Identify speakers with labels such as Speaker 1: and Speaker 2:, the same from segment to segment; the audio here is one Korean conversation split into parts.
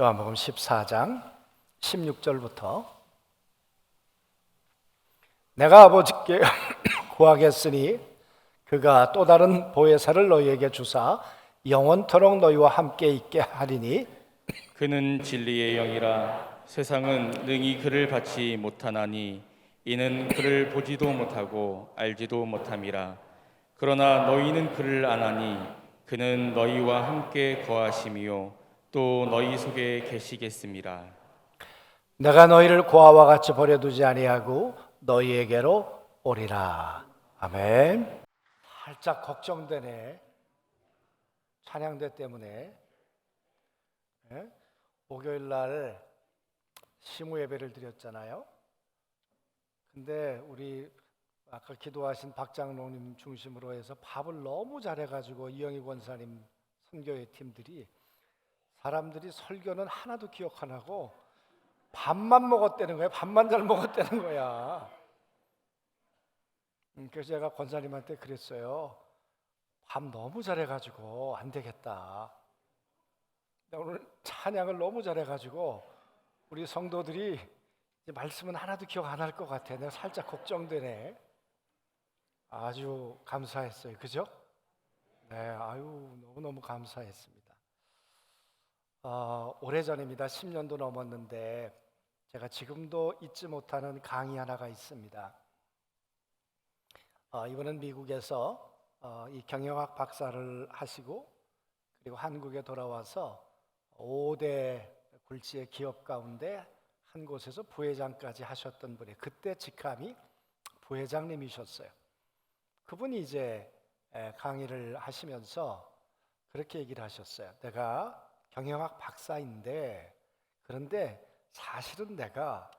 Speaker 1: 요한복음 14장 16절부터 내가 아버지께 구하겠으니 그가 또 다른 보혜사를 너희에게 주사 영원토록 너희와 함께 있게 하리니
Speaker 2: 그는 진리의 영이라 세상은 능히 그를 받지 못하나니 이는 그를 보지도 못하고 알지도 못함이라. 그러나 너희는 그를 아나니 그는 너희와 함께 거하심이요 또 너희 속에 계시겠음이라.
Speaker 1: 내가 너희를 고아와 같이 버려두지 아니하고 너희에게로 오리라. 아멘. 살짝 걱정되네. 찬양대 때문에. 목요일 날 시무 예배를 드렸잖아요. 근데 우리 아까 기도하신 박장로님 중심으로 해서 밥을 너무 잘해가지고 이영희 권사님 선교회 팀들이 사람들이 설교는 하나도 기억 안 하고 밥만 먹었다는 거야. 밥만 잘 먹었다는 거야. 그래서 제가 권사님한테 그랬어요. 밥 너무 잘해가지고 안 되겠다. 오늘 찬양을 너무 잘해가지고 우리 성도들이 이제 말씀은 하나도 기억 안 할 것 같아. 내가 살짝 걱정되네. 아주 감사했어요. 그죠? 네, 아유 너무너무 감사했습니다. 오래전입니다. 10년도 넘었는데 제가 지금도 잊지 못하는 강의 하나가 있습니다. 이번엔 미국에서 이 경영학 박사를 하시고 그리고 한국에 돌아와서 5대 굴지의 기업 가운데 한 곳에서 부회장까지 하셨던 분이 그때 직함이 부회장님이셨어요. 그분이 이제 강의를 하시면서 그렇게 얘기를 하셨어요. 내가 경영학 박사인데 그런데 사실은 내가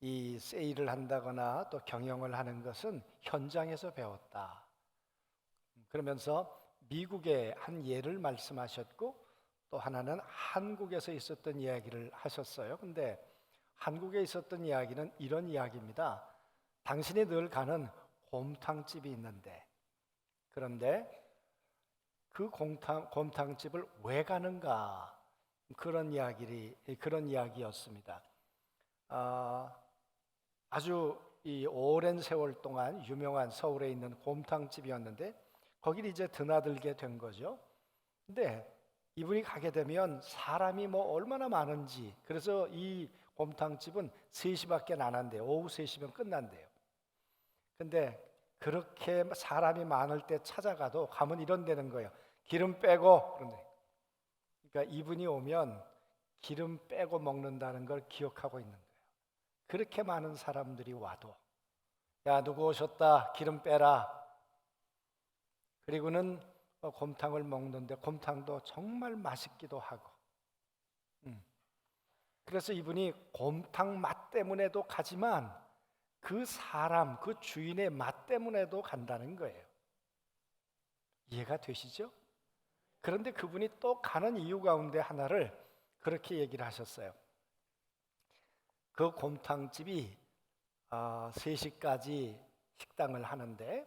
Speaker 1: 이 세일을 한다거나 또 경영을 하는 것은 현장에서 배웠다. 그러면서 미국의 한 예를 말씀하셨고 또 하나는 한국에서 있었던 이야기를 하셨어요. 근데 한국에 있었던 이야기는 이런 이야기입니다. 당신이 늘 가는 곰탕집이 있는데 그런데 그 곰탕집을 왜 가는가? 그런 이야기였습니다. 아주 이 오랜 세월 동안 유명한 서울에 있는 곰탕집이었는데 거기를 이제 드나들게 된 거죠. 근데 이분이 가게 되면 사람이 뭐 얼마나 많은지 그래서 이 곰탕집은 3시밖에 안 한대요. 오후 3시면 끝난대요. 근데 그렇게 사람이 많을 때 찾아가도 가면 이런 데는 거예요. 기름 빼고 그런데 그러니까 이분이 오면 기름 빼고 먹는다는 걸 기억하고 있는 거예요. 그렇게 많은 사람들이 와도 야 누구 오셨다 기름 빼라. 그리고는 곰탕을 먹는데 곰탕도 정말 맛있기도 하고 그래서 이분이 곰탕 맛 때문에도 가지만 그 사람, 그 주인의 맛 때문에도 간다는 거예요. 이해가 되시죠? 그런데 그분이 또 가는 이유 가운데 하나를 그렇게 얘기를 하셨어요. 그 곰탕집이 3시까지 식당을 하는데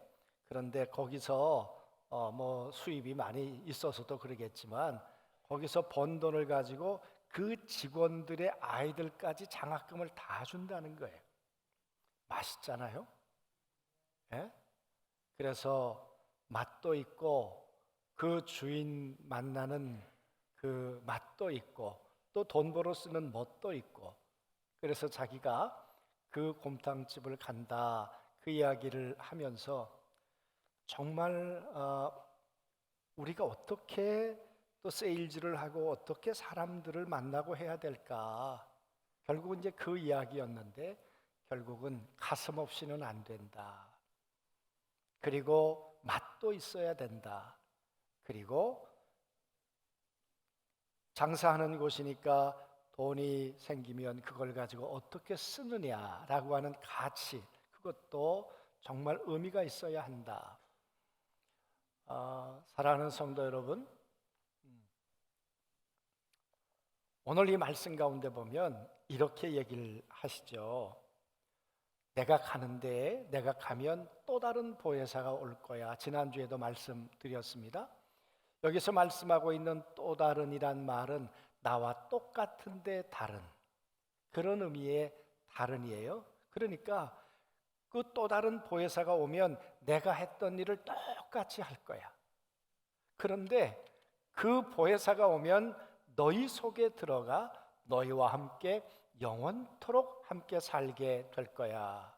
Speaker 1: 그런데 거기서 뭐 수입이 많이 있어서도 그러겠지만 거기서 번 돈을 가지고 그 직원들의 아이들까지 장학금을 다 준다는 거예요. 맛있잖아요. 예? 그래서 맛도 있고 그 주인 만나는 그 맛도 있고 또 돈 벌어 쓰는 멋도 있고 그래서 자기가 그 곰탕집을 간다 그 이야기를 하면서 정말 우리가 어떻게 또 세일즈를 하고 어떻게 사람들을 만나고 해야 될까 결국은 이제 그 이야기였는데 결국은 가슴 없이는 안 된다. 그리고 맛도 있어야 된다. 그리고 장사하는 곳이니까 돈이 생기면 그걸 가지고 어떻게 쓰느냐라고 하는 가치 그것도 정말 의미가 있어야 한다. 사랑하는 성도 여러분, 오늘 이 말씀 가운데 보면 이렇게 얘기를 하시죠. 내가 가는데 내가 가면 또 다른 보혜사가 올 거야. 지난주에도 말씀드렸습니다. 여기서 말씀하고 있는 또 다른이란 말은 나와 똑같은데 다른, 그런 의미의 다른이에요. 그러니까 그 또 다른 보혜사가 오면 내가 했던 일을 똑같이 할 거야. 그런데 그 보혜사가 오면 너희 속에 들어가 너희와 함께 영원토록 함께 살게 될 거야.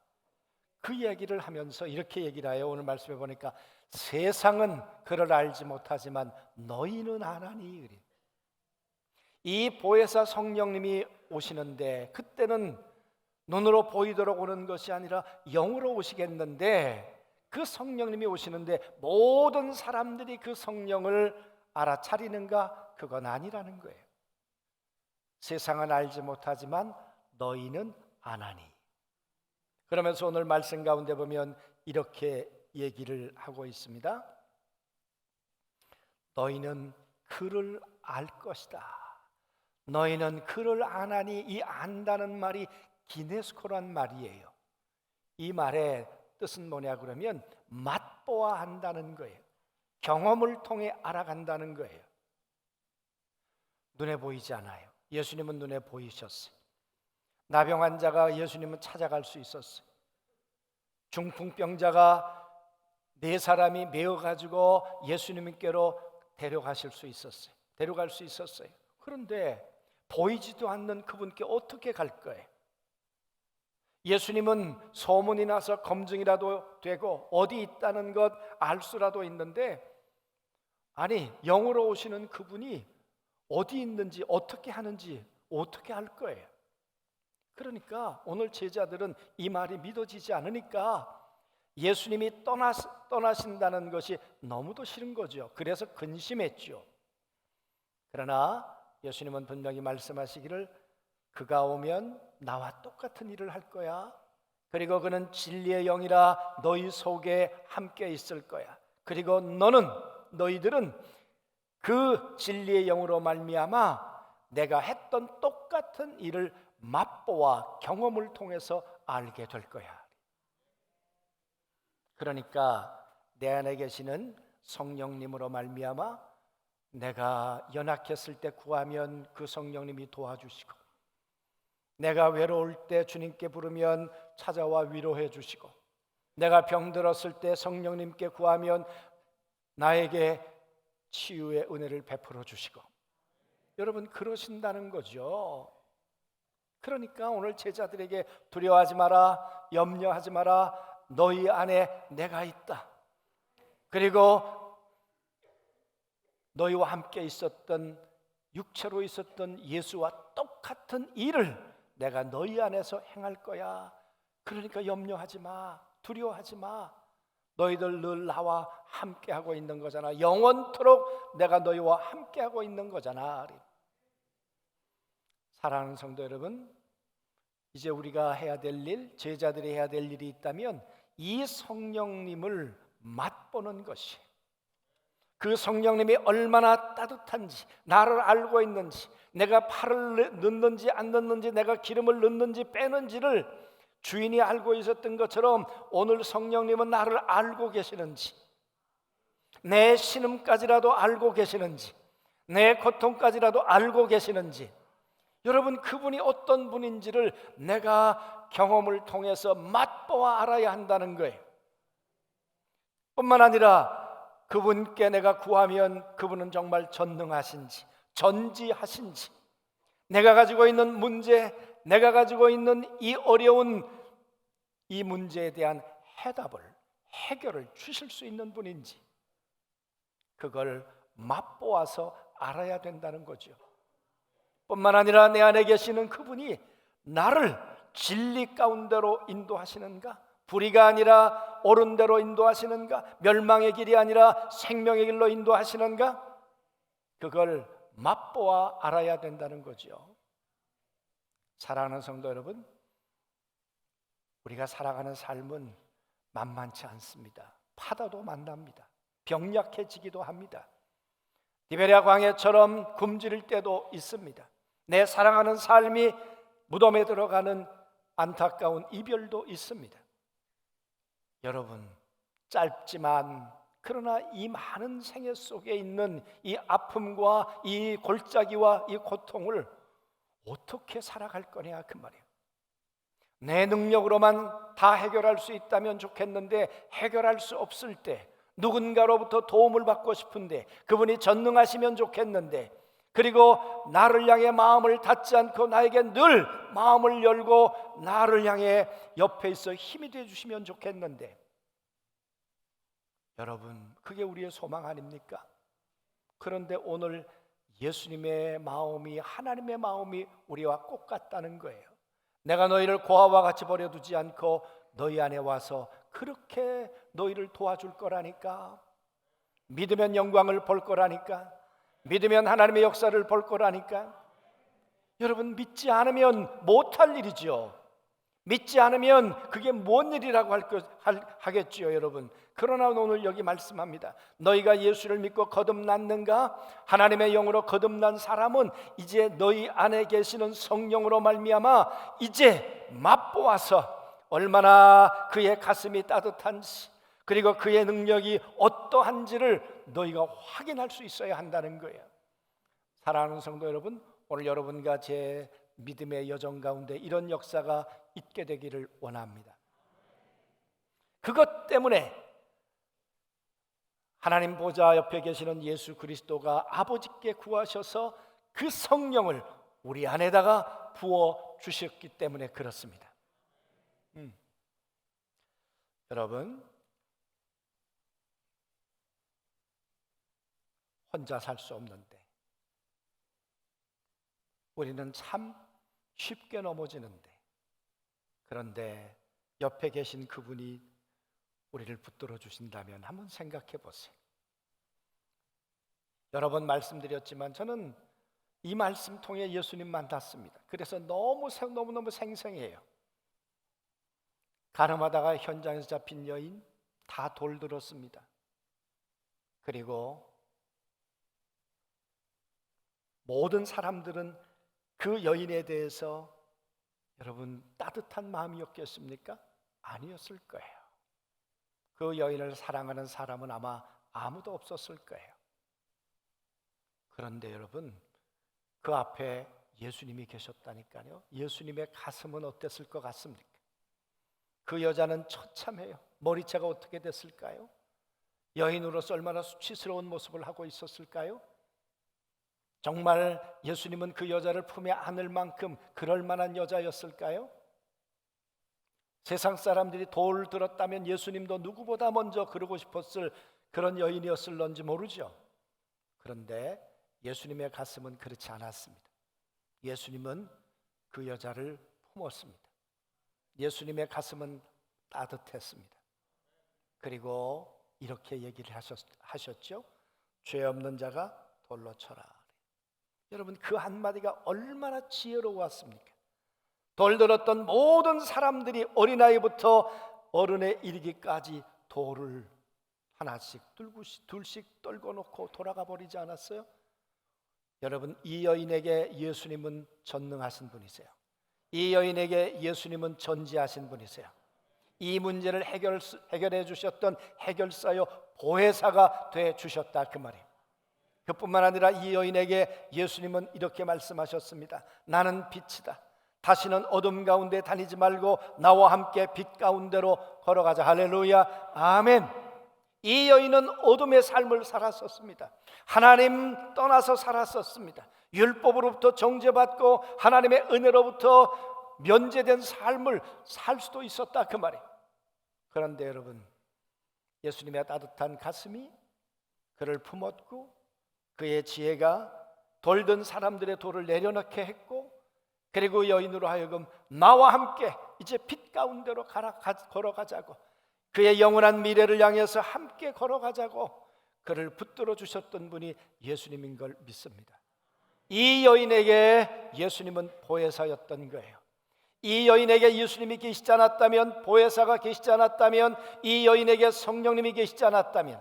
Speaker 1: 그 얘기를 하면서 이렇게 얘기를 해요. 오늘 말씀해 보니까 세상은 그를 알지 못하지만 너희는 아나니. 이 보혜사 성령님이 오시는데 그때는 눈으로 보이도록 오는 것이 아니라 영으로 오시겠는데, 그 성령님이 오시는데 모든 사람들이 그 성령을 알아차리는가? 그건 아니라는 거예요. 세상은 알지 못하지만 너희는 아나니. 그러면서 오늘 말씀 가운데 보면 이렇게 얘기를 하고 있습니다. 너희는 그를 알 것이다. 너희는 그를 아나니. 이 안다는 말이 기네스코란 말이에요. 이 말의 뜻은 뭐냐 그러면 맛보아 안다는 거예요. 경험을 통해 알아간다는 거예요. 눈에 보이지 않아요. 예수님은 눈에 보이셨어요. 나병 환자가 예수님은 찾아갈 수 있었어요. 중풍병자가 4사람이 메어가지고 예수님께로 데려갈 수 있었어요. 그런데 보이지도 않는 그분께 어떻게 갈 거예요? 예수님은 소문이 나서 검증이라도 되고 어디 있다는 것 알 수라도 있는데, 아니 영으로 오시는 그분이 어디 있는지 어떻게 하는지 어떻게 알 거예요? 그러니까 오늘 제자들은 이 말이 믿어지지 않으니까 예수님이 떠나신다는 것이 너무도 싫은 거죠. 그래서 근심했죠. 그러나 예수님은 분명히 말씀하시기를 그가 오면 나와 똑같은 일을 할 거야. 그리고 그는 진리의 영이라 너희 속에 함께 있을 거야. 그리고 너희들은 그 진리의 영으로 말미암아 내가 했던 똑같은 일을 맛보아 경험을 통해서 알게 될 거야. 그러니까 내 안에 계시는 성령님으로 말미암아 내가 연약했을 때 구하면 그 성령님이 도와주시고, 내가 외로울 때 주님께 부르면 찾아와 위로해 주시고, 내가 병들었을 때 성령님께 구하면 나에게 치유의 은혜를 베풀어 주시고, 여러분 그러신다는 거죠. 그러니까 오늘 제자들에게 두려워하지 마라, 염려하지 마라, 너희 안에 내가 있다. 그리고 너희와 함께 있었던, 육체로 있었던 예수와 똑같은 일을 내가 너희 안에서 행할 거야. 그러니까 염려하지 마, 두려워하지 마. 너희들 늘 나와 함께 하고 있는 거잖아. 영원토록 내가 너희와 함께 하고 있는 거잖아. 사랑하는 성도 여러분, 이제 우리가 해야 될 일, 제자들이 해야 될 일이 있다면 이 성령님을 맛보는 것이, 그 성령님이 얼마나 따뜻한지, 나를 알고 있는지, 내가 팔을 넣는지 안 넣는지, 내가 기름을 넣는지 빼는지를 주인이 알고 있었던 것처럼 오늘 성령님은 나를 알고 계시는지, 내 신음까지라도 알고 계시는지, 내 고통까지라도 알고 계시는지, 여러분 그분이 어떤 분인지를 내가 경험을 통해서 맛보아 알아야 한다는 거예요. 뿐만 아니라 그분께 내가 구하면 그분은 정말 전능하신지, 전지하신지, 내가 가지고 있는 문제, 내가 가지고 있는 이 어려운 이 문제에 대한 해결을 주실 수 있는 분인지, 그걸 맛보아서 알아야 된다는 거죠. 뿐만 아니라 내 안에 계시는 그분이 나를 진리 가운데로 인도하시는가, 불의가 아니라 옳은 대로 인도하시는가, 멸망의 길이 아니라 생명의 길로 인도하시는가, 그걸 맛보아 알아야 된다는 거죠. 사랑하는 성도 여러분, 우리가 살아가는 삶은 만만치 않습니다. 파도도 만납니다. 병약해지기도 합니다. 디베랴 광야처럼 굶주릴 때도 있습니다. 내 사랑하는 삶이 무덤에 들어가는 안타까운 이별도 있습니다. 여러분, 짧지만 그러나 이 많은 생애 속에 있는 이 아픔과 이 골짜기와 이 고통을 어떻게 살아갈 거냐 그 말이에요. 내 능력으로만 다 해결할 수 있다면 좋겠는데 해결할 수 없을 때 누군가로부터 도움을 받고 싶은데 그분이 전능하시면 좋겠는데, 그리고 나를 향해 마음을 닫지 않고 나에게 늘 마음을 열고 나를 향해 옆에 있어 힘이 되어 주시면 좋겠는데, 여러분 그게 우리의 소망 아닙니까? 그런데 오늘 예수님의 마음이, 하나님의 마음이 우리와 똑같다는 거예요. 내가 너희를 고아와 같이 버려두지 않고 너희 안에 와서 그렇게 너희를 도와줄 거라니까. 믿으면 영광을 볼 거라니까. 믿으면 하나님의 역사를 볼 거라니까. 여러분 믿지 않으면 못할 일이죠. 믿지 않으면 그게 뭔 일이라고 하겠지요 여러분. 그러나 오늘 여기 말씀합니다. 너희가 예수를 믿고 거듭났는가? 하나님의 영으로 거듭난 사람은 이제 너희 안에 계시는 성령으로 말미암아 이제 맛보아서 얼마나 그의 가슴이 따뜻한지, 그리고 그의 능력이 어떠한지를 너희가 확인할 수 있어야 한다는 거예요. 사랑하는 성도 여러분, 오늘 여러분과 제 믿음의 여정 가운데 이런 역사가 있게 되기를 원합니다. 그것 때문에 하나님 보좌 옆에 계시는 예수 그리스도가 아버지께 구하셔서 그 성령을 우리 안에다가 부어 주셨기 때문에 그렇습니다. 여러분, 혼자 살 수 없는데 우리는 참 쉽게 넘어지는데, 그런데 옆에 계신 그분이 우리를 붙들어 주신다면 한번 생각해 보세요. 여러 번 말씀드렸지만 저는 이 말씀 통해 예수님 만났습니다. 그래서 너무너무 생생해요. 가늠하다가 현장에서 잡힌 여인 다 돌들었습니다. 그리고 모든 사람들은 그 여인에 대해서 여러분 따뜻한 마음이었겠습니까? 아니었을 거예요. 그 여인을 사랑하는 사람은 아마 아무도 없었을 거예요. 그런데 여러분 그 앞에 예수님이 계셨다니까요. 예수님의 가슴은 어땠을 것 같습니까? 그 여자는 처참해요. 머리채가 어떻게 됐을까요? 여인으로서 얼마나 수치스러운 모습을 하고 있었을까요? 정말 예수님은 그 여자를 품에 안을 만큼 그럴 만한 여자였을까요? 세상 사람들이 돌 들었다면 예수님도 누구보다 먼저 그러고 싶었을 그런 여인이었을런지 모르죠. 그런데 예수님의 가슴은 그렇지 않았습니다. 예수님은 그 여자를 품었습니다. 예수님의 가슴은 따뜻했습니다. 그리고 이렇게 얘기를 하셨죠. 죄 없는 자가 돌로 쳐라. 여러분 그 한마디가 얼마나 지혜로웠습니까? 돌 들었던 모든 사람들이 어린아이부터 어른에 이르기까지 돌을 하나씩 둘씩 떨궈 놓고 돌아가 버리지 않았어요? 여러분 이 여인에게 예수님은 전능하신 분이세요. 이 여인에게 예수님은 전지하신 분이세요. 이 문제를 해결해 주셨던 해결사요 보혜사가 돼 주셨다 그 말이에요. 그뿐만 아니라 이 여인에게 예수님은 이렇게 말씀하셨습니다. 나는 빛이다. 다시는 어둠 가운데 다니지 말고 나와 함께 빛 가운데로 걸어가자. 할렐루야, 아멘. 이 여인은 어둠의 삶을 살았었습니다. 하나님 떠나서 살았었습니다. 율법으로부터 정죄받고 하나님의 은혜로부터 면제된 삶을 살 수도 있었다 그 말이에요. 그런데 여러분 예수님의 따뜻한 가슴이 그를 품었고 그의 지혜가 돌든 사람들의 돌을 내려놓게 했고, 그리고 여인으로 하여금 나와 함께 이제 빛 가운데로 걸어가자고, 그의 영원한 미래를 향해서 함께 걸어가자고 그를 붙들어 주셨던 분이 예수님인 걸 믿습니다. 이 여인에게 예수님은 보혜사였던 거예요. 이 여인에게 예수님이 계시지 않았다면, 보혜사가 계시지 않았다면, 이 여인에게 성령님이 계시지 않았다면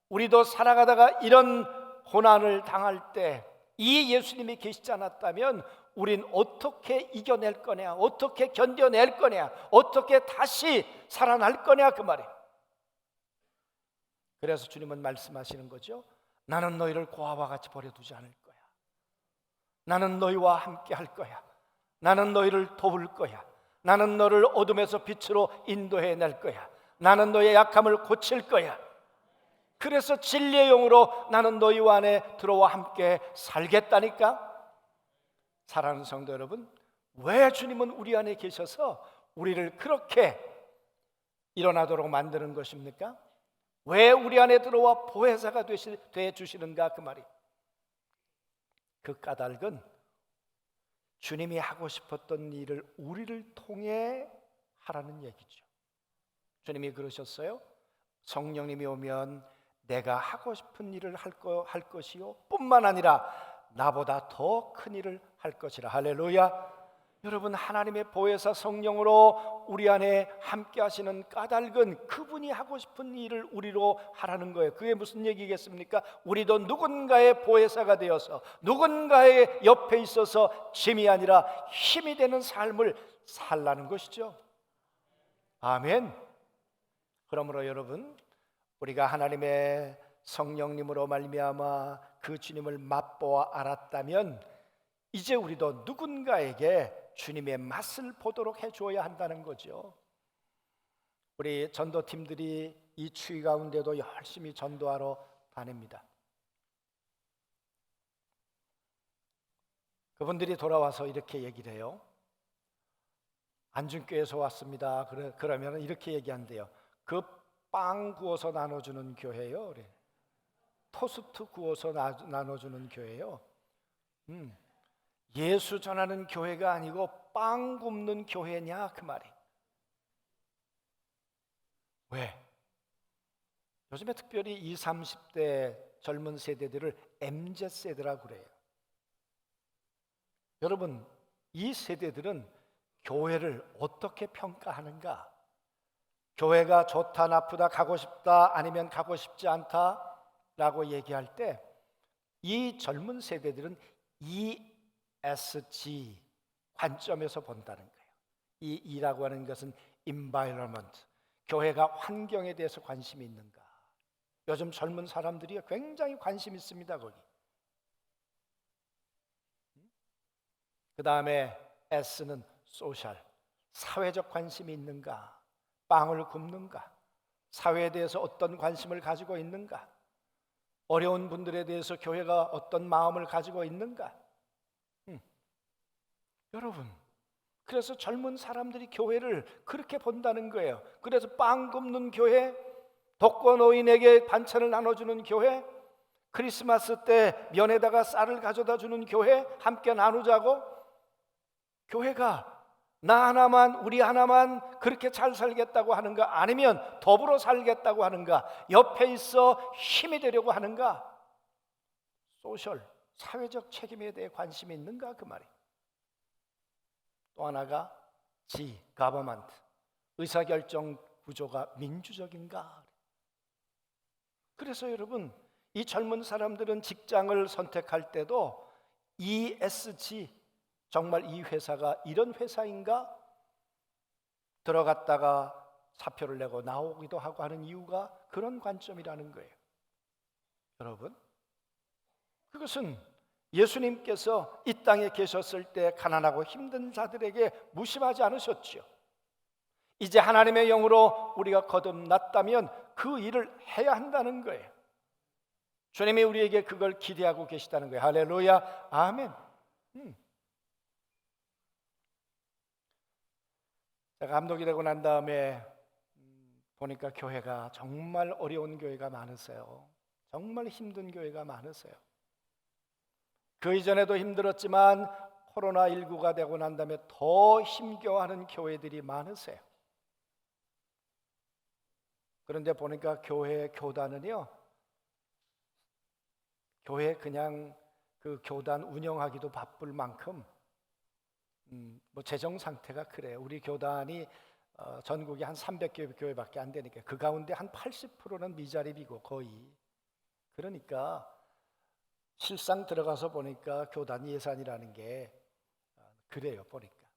Speaker 1: 우리도 살아가다가 이런 고난을 당할 때 이 예수님이 계시지 않았다면 우린 어떻게 이겨낼 거냐, 어떻게 견뎌낼 거냐, 어떻게 다시 살아날 거냐 그 말이에요. 그래서 주님은 말씀하시는 거죠. 나는 너희를 고아와 같이 버려두지 않을 거야. 나는 너희와 함께 할 거야. 나는 너희를 도울 거야. 나는 너를 어둠에서 빛으로 인도해 낼 거야. 나는 너의 약함을 고칠 거야. 그래서 진리의 영으로 나는 너희와 안에 들어와 함께 살겠다니까. 사랑하는 성도 여러분, 왜 주님은 우리 안에 계셔서 우리를 그렇게 일어나도록 만드는 것입니까? 왜 우리 안에 들어와 보혜사가 돼 주시는가 그 말이. 그 까닭은 주님이 하고 싶었던 일을 우리를 통해 하라는 얘기죠. 주님이 그러셨어요. 성령님이 오면 내가 하고 싶은 일을 할 것이요 뿐만 아니라 나보다 더 큰 일을 할 것이라. 할렐루야. 여러분, 하나님의 보혜사 성령으로 우리 안에 함께 하시는 까닭은 그분이 하고 싶은 일을 우리로 하라는 거예요. 그게 무슨 얘기겠습니까? 우리도 누군가의 보혜사가 되어서 누군가의 옆에 있어서 짐이 아니라 힘이 되는 삶을 살라는 것이죠. 아멘. 그러므로 여러분, 우리가 하나님의 성령님으로 말미암아 그 주님을 맛보아 알았다면 이제 우리도 누군가에게 주님의 맛을 보도록 해주어야 한다는 거죠. 우리 전도팀들이 이 추위 가운데도 열심히 전도하러 다닙니다. 그분들이 돌아와서 이렇게 얘기를 해요. 안중교에서 왔습니다. 그러면 이렇게 얘기한대요. 그 빵 구워서 나눠주는 교회요. 그래. 토스트 구워서 나눠주는 교회요. 예수 전하는 교회가 아니고 빵 굽는 교회냐 그 말이. 왜? 요즘에 특별히 20, 30대 젊은 세대들을 MZ세대라고 그래요. 여러분, 이 세대들은 교회를 어떻게 평가하는가? 교회가 좋다 나쁘다 가고 싶다 아니면 가고 싶지 않다 라고 얘기할 때 이 젊은 세대들은 ESG 관점에서 본다는 거예요. 이 E라고 하는 것은 environment, 교회가 환경에 대해서 관심이 있는가. 요즘 젊은 사람들이 굉장히 관심 있습니다. 거기. 그 다음에 S는 social, 사회적 관심이 있는가. 빵을 굽는가. 사회에 대해서 어떤 관심을 가지고 있는가. 어려운 분들에 대해서 교회가 어떤 마음을 가지고 있는가. 여러분, 그래서 젊은 사람들이 교회를 그렇게 본다는 거예요. 그래서 빵 굽는 교회, 독거노인에게 반찬을 나눠주는 교회, 크리스마스 때 면에다가 쌀을 가져다 주는 교회, 함께 나누자고. 교회가 나 하나만, 우리 하나만 그렇게 잘 살겠다고 하는가, 아니면 더불어 살겠다고 하는가, 옆에 있어 힘이 되려고 하는가. 소셜, 사회적 책임에 대해 관심이 있는가 그 말이에요. 또 하나가 G, government, 의사결정 구조가 민주적인가. 그래서 여러분, 이 젊은 사람들은 직장을 선택할 때도 ESG, 정말 이 회사가 이런 회사인가? 들어갔다가 사표를 내고 나오기도 하고 하는 이유가 그런 관점이라는 거예요. 여러분, 그것은 예수님께서 이 땅에 계셨을 때 가난하고 힘든 자들에게 무심하지 않으셨죠. 이제 하나님의 영으로 우리가 거듭났다면 그 일을 해야 한다는 거예요. 주님이 우리에게 그걸 기대하고 계시다는 거예요. 할렐루야, 아멘. 제가 감독이 되고 난 다음에 보니까 교회가 정말 어려운 교회가 많으세요. 정말 힘든 교회가 많으세요. 그 이전에도 힘들었지만 코로나19가 되고 난 다음에 더 힘겨워하는 교회들이 많으세요. 그런데 보니까 교회 교단은요, 교회 그냥 그 교단 운영하기도 바쁠 만큼 뭐 재정 상태가 그래요. 우리 교단이 전국에 한 300개 교회밖에 안 되니까 그 가운데 한 80%는 미자립이고 거의. 그러니까 실상 들어가서 보니까 교단 예산이라는 게 그래요. 보니까.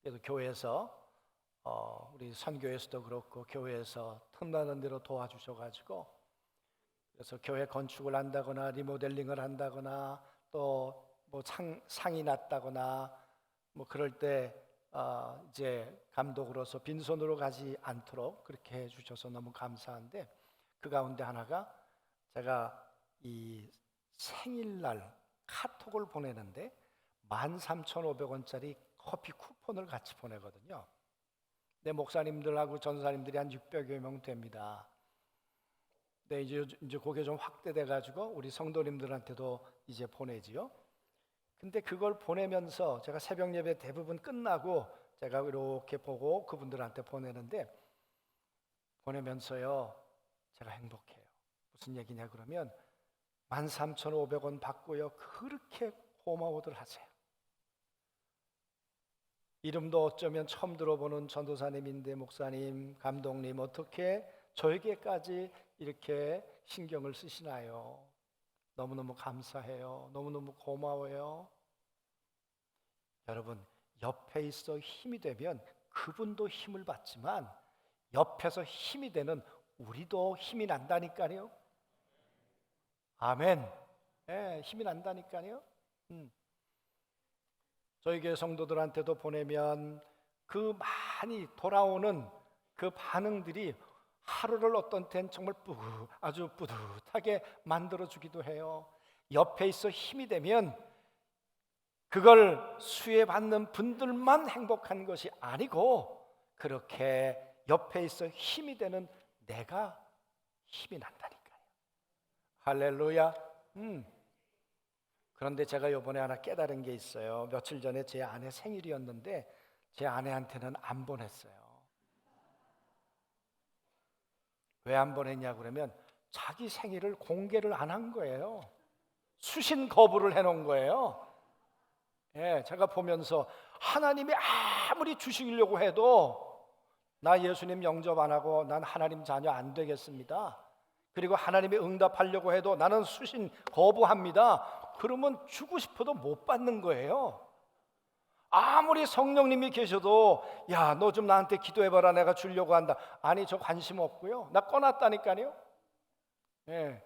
Speaker 1: 그래서 교회에서 우리 선교에서도 그렇고 교회에서 틈나는 대로 도와주셔가지고, 그래서 교회 건축을 한다거나 리모델링을 한다거나 또 뭐 상이 났다거나 뭐 그럴 때 이제 감독으로서 빈손으로 가지 않도록 그렇게 해주셔서 너무 감사한데, 그 가운데 하나가 제가 이 생일날 카톡을 보내는데 13,500원짜리 커피 쿠폰을 같이 보내거든요. 내 목사님들하고 전사님들이 한 600여 명 됩니다. 네, 이제 그게 좀 확대돼 가지고 우리 성도님들한테도 이제 보내지요. 근데 그걸 보내면서 제가 새벽 예배 대부분 끝나고 제가 이렇게 보고 그분들한테 보내는데, 보내면서요 제가 행복해요. 무슨 얘기냐 그러면 13,500원 받고요 그렇게 고마워들 하세요. 이름도 어쩌면 처음 들어보는 전도사님인데, 목사님, 감독님, 어떻게 저에게까지 이렇게 신경을 쓰시나요? 너무너무 감사해요. 너무너무 고마워요. 여러분, 옆에 있어 힘이 되면 그분도 힘을 받지만 옆에서 힘이 되는 우리도 힘이 난다니까요. 아멘. 네, 힘이 난다니까요. 저희 교회 성도들한테도 보내면 그 많이 돌아오는 그 반응들이 하루를 어떤 때는 정말 아주 뿌듯하게 만들어주기도 해요. 옆에 있어 힘이 되면 그걸 수혜받는 분들만 행복한 것이 아니고, 그렇게 옆에 있어 힘이 되는 내가 힘이 난다니까요. 할렐루야. 그런데 제가 이번에 하나 깨달은 게 있어요. 며칠 전에 제 아내 생일이었는데 제 아내한테는 안 보냈어요. 왜 안 보냈냐 그러면 자기 생일을 공개를 안 한 거예요. 수신 거부를 해놓은 거예요. 예, 제가 보면서 하나님이 아무리 주시려고 해도 나 예수님 영접 안 하고 난 하나님 자녀 안 되겠습니다. 그리고 하나님이 응답하려고 해도 나는 수신 거부합니다. 그러면 주고 싶어도 못 받는 거예요. 아무리 성령님이 계셔도 야, 너 좀 나한테 기도해봐라, 내가 주려고 한다. 아니, 저 관심 없고요. 나 꺼놨다니까요. 예,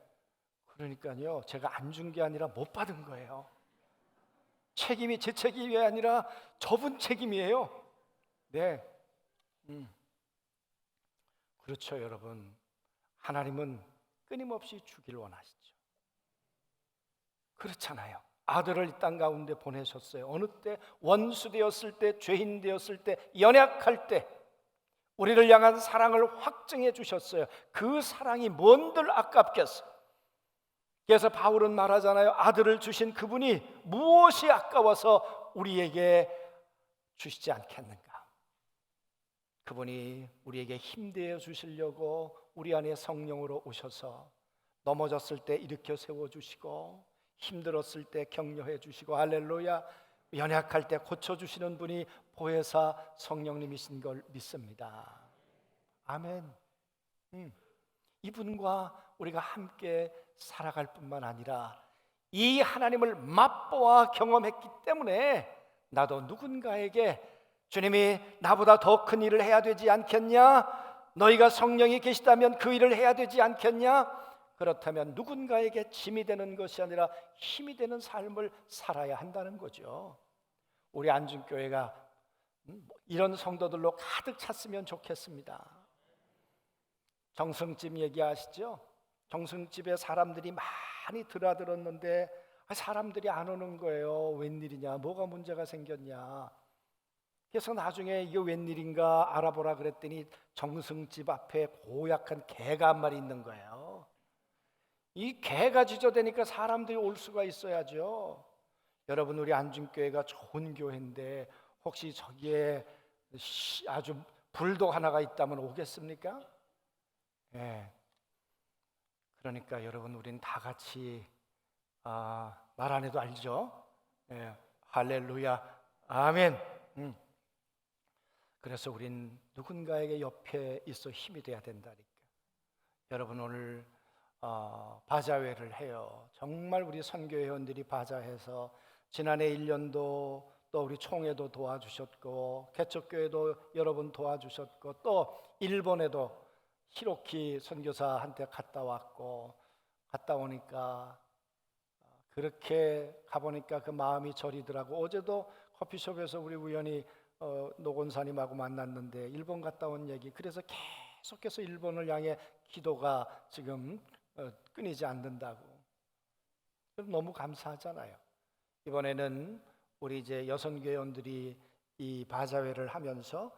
Speaker 1: 그러니까요, 제가 안 준 게 아니라 못 받은 거예요. 책임이 제 책임이 아니라 저분 책임이에요. 네, 그렇죠, 여러분. 하나님은 끊임없이 주길 원하시죠. 그렇잖아요. 아들을 이 땅 가운데 보내셨어요. 어느 때? 원수 되었을 때, 죄인 되었을 때, 연약할 때 우리를 향한 사랑을 확증해 주셨어요. 그 사랑이 뭔들 아깝겠어. 그래서 바울은 말하잖아요. 아들을 주신 그분이 무엇이 아까워서 우리에게 주시지 않겠는가. 그분이 우리에게 힘되어 주시려고 우리 안에 성령으로 오셔서 넘어졌을 때 일으켜 세워주시고, 힘들었을 때 격려해 주시고, 할렐루야, 연약할 때 고쳐주시는 분이 보혜사 성령님이신 걸 믿습니다. 아멘. 이분과 우리가 함께 살아갈 뿐만 아니라 이 하나님을 맛보아 경험했기 때문에 나도 누군가에게 주님이 나보다 더 큰 일을 해야 되지 않겠냐? 너희가 성령이 계시다면 그 일을 해야 되지 않겠냐? 그렇다면 누군가에게 짐이 되는 것이 아니라 힘이 되는 삶을 살아야 한다는 거죠. 우리 안중교회가 이런 성도들로 가득 찼으면 좋겠습니다. 정승집 얘기하시죠? 정승집에 사람들이 많이 드나들었는데 사람들이 안 오는 거예요. 웬일이냐? 뭐가 문제가 생겼냐? 그래서 나중에 이게 웬일인가 알아보라 그랬더니 정승집 앞에 고약한 개가 한 마리 있는 거예요. 이 개가 지저대니까 사람들이 올 수가 있어야죠. 여러분, 우리 안중교회가 좋은 교회인데 혹시 저기에 아주 불독 하나가 있다면 오겠습니까? 예. 그러니까 여러분, 우린 다 같이 말 안 해도 알죠? 예. 할렐루야, 아멘. 그래서 우린 누군가에게 옆에 있어 힘이 돼야 된다니까. 여러분, 오늘 바자회를 해요. 정말 우리 선교회원들이 바자해서 지난해 1년도 또 우리 총회도 도와주셨고 개척교회도 여러 번 도와주셨고 또 일본에도 히로키 선교사한테 갔다 왔고 갔다 오니까 그렇게 가보니까 그 마음이 저리더라고. 어제도 커피숍에서 우리 우연히 노곤사님하고 만났는데 일본 갔다 온 얘기. 그래서 계속해서 일본을 향해 기도가 지금 끊이지 않는다고. 너무 감사하잖아요. 이번에는 우리 이제 여성교회원들이 이 바자회를 하면서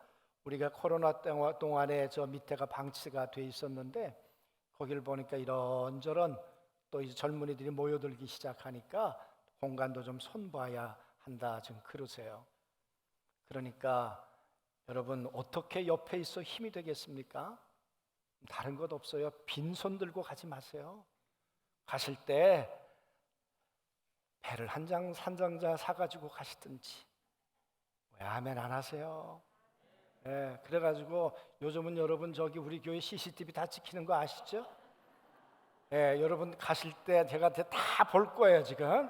Speaker 1: 우리가 코로나 동안에 저 밑에가 방치가 돼 있었는데 거기를 보니까 이런저런 또 이제 젊은이들이 모여들기 시작하니까 공간도 좀 손봐야 한다 지금 그러세요. 그러니까 여러분 어떻게 옆에 있어 힘이 되겠습니까? 다른 것 없어요. 빈손 들고 가지 마세요. 가실 때 배를 한 장자 사가지고 가시든지. 왜 아멘 안 하세요? 네, 그래가지고 요즘은 여러분 저기 우리 교회 CCTV 다 찍히는 거 아시죠? 예, 여러분 가실 때 제가 다 볼 거예요 지금.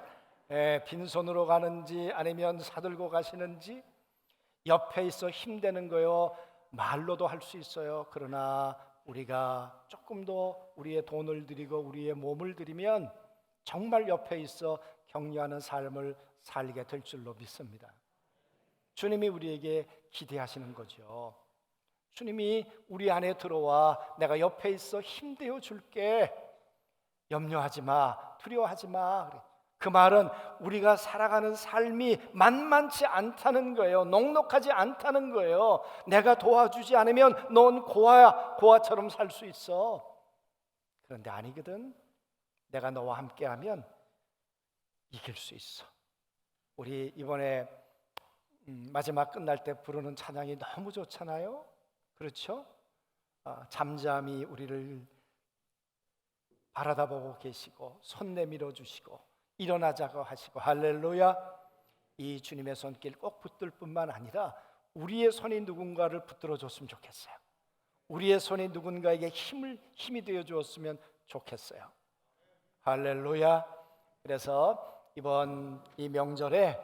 Speaker 1: 예, 빈손으로 가는지 아니면 사들고 가시는지. 옆에 있어 힘되는 거요 말로도 할 수 있어요. 그러나 우리가 조금 더 우리의 돈을 드리고 우리의 몸을 드리면 정말 옆에 있어 격려하는 삶을 살게 될 줄로 믿습니다. 주님이 우리에게 기대하시는 거죠. 주님이 우리 안에 들어와 내가 옆에 있어 힘되어 줄게. 염려하지 마, 두려워하지 마. 그 말은 우리가 살아가는 삶이 만만치 않다는 거예요. 넉넉하지 않다는 거예요. 내가 도와주지 않으면 넌 고아야, 고아처럼 살 수 있어. 그런데 아니거든. 내가 너와 함께하면 이길 수 있어. 우리 이번에 마지막 끝날 때 부르는 찬양이 너무 좋잖아요. 그렇죠? 잠잠히 우리를 바라다보고 계시고 손 내밀어 주시고 일어나자고 하시고 할렐루야. 이 주님의 손길 꼭 붙들 뿐만 아니라 우리의 손이 누군가를 붙들어 줬으면 좋겠어요. 우리의 손이 누군가에게 힘이 되어 주었으면 좋겠어요. 할렐루야. 그래서 이번 이 명절에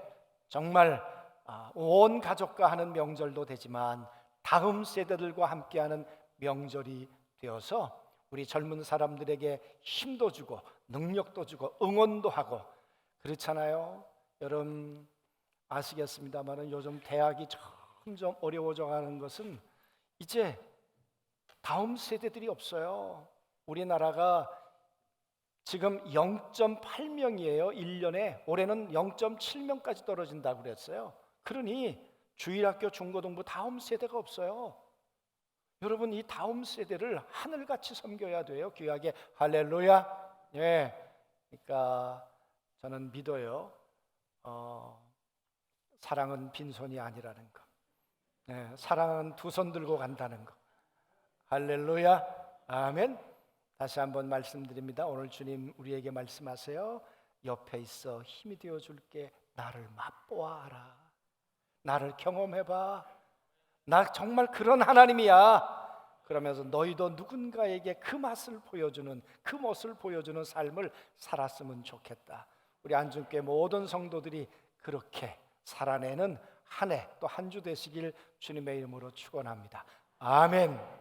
Speaker 1: 정말 온 가족과 하는 명절도 되지만 다음 세대들과 함께하는 명절이 되어서 우리 젊은 사람들에게 힘도 주고 능력도 주고 응원도 하고 그렇잖아요. 여러분 아시겠습니다만 요즘 대학이 점점 어려워져 가는 것은 이제 다음 세대들이 없어요. 우리나라가 지금 0.8명이에요 1년에. 올해는 0.7명까지 떨어진다고 그랬어요. 그러니 주일학교 중고등부 다음 세대가 없어요. 여러분 이 다음 세대를 하늘같이 섬겨야 돼요. 귀하게 할렐루야. 예, 그러니까 저는 믿어요. 사랑은 빈손이 아니라는 거. 예, 사랑은 두 손 들고 간다는 거. 할렐루야. 아멘. 다시 한번 말씀드립니다. 오늘 주님 우리에게 말씀하세요. 옆에 있어 힘이 되어 줄게. 나를 맛보아라. 나를 경험해봐. 나 정말 그런 하나님이야. 그러면서 너희도 누군가에게 그 맛을 보여주는, 그 멋을 보여주는 삶을 살았으면 좋겠다. 우리 안중교회 모든 성도들이 그렇게 살아내는 한 해 또 한 주 되시길 주님의 이름으로 축원합니다. 아멘.